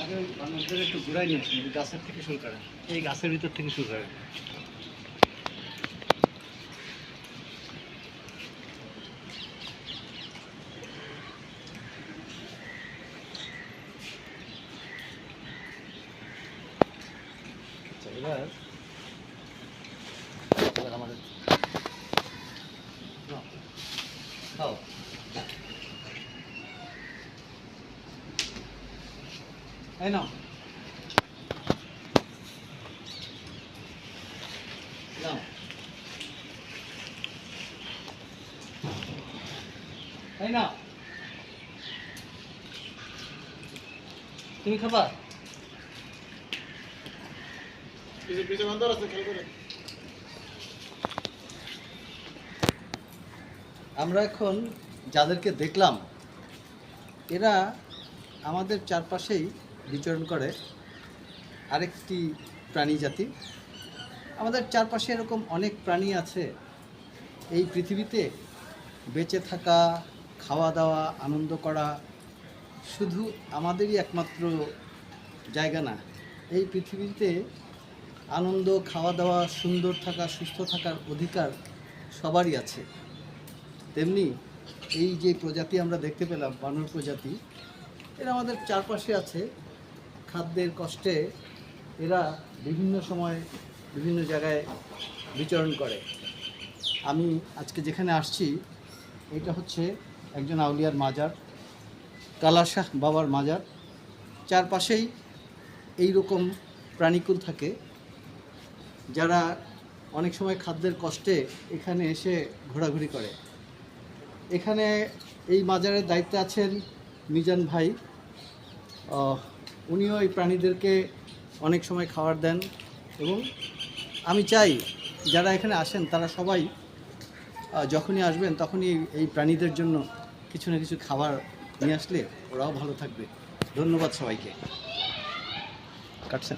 আগে মানুষদের একটু ঘুরাই নিয়ে আসুন, গাছের থেকে শুরু করেন, এই গাছের ভিতর থেকে শুরু করেন। এবার আমাদের খাও এই নাও নাও, তাই না তুমি খাবা? আমরা এখন যাদেরকে দেখলাম এরা আমাদের চারপাশেই বিচরণ করে আরেকটি প্রাণী জাতি। আমাদের চারপাশে এরকম অনেক প্রাণী আছে। এই পৃথিবীতে বেঁচে থাকা, খাওয়া দাওয়া, আনন্দ করা শুধু আমাদেরই একমাত্র জায়গা না। এই পৃথিবীতে আনন্দ, খাওয়া দাওয়া, সুন্দর থাকা, সুস্থ থাকার অধিকার সবারই আছে। তেমনি এই যে প্রজাতি আমরা দেখতে পেলাম, বানর প্রজাতি, এরা আমাদের চারপাশে আছে। খাদ্যের কষ্টে এরা বিভিন্ন সময় বিভিন্ন জায়গায় বিচরণ করে। আমি আজকে যেখানে আসছি এটা হচ্ছে একজন আউলিয়ার মাজার, কালাশাহ বাবার মাজার। চারপাশেই এই রকম প্রাণীকুল থাকে, যারা অনেক সময় খাদ্যের কষ্টে এখানে এসে ঘোরাঘুরি করে। এখানে এই মাজারের দায়িত্বে আছেন মিজান ভাই। উনিও এই প্রাণীদেরকে অনেক সময় খাবার দেন এবং আমি চাই যারা এখানে আসেন তারা সবাই যখনই আসবেন তখনই এই প্রাণীদের জন্য কিছু না কিছু খাবার নিয়ে আসলে ওরাও ভালো থাকবে। ধন্যবাদ সবাইকে। কাটছেন।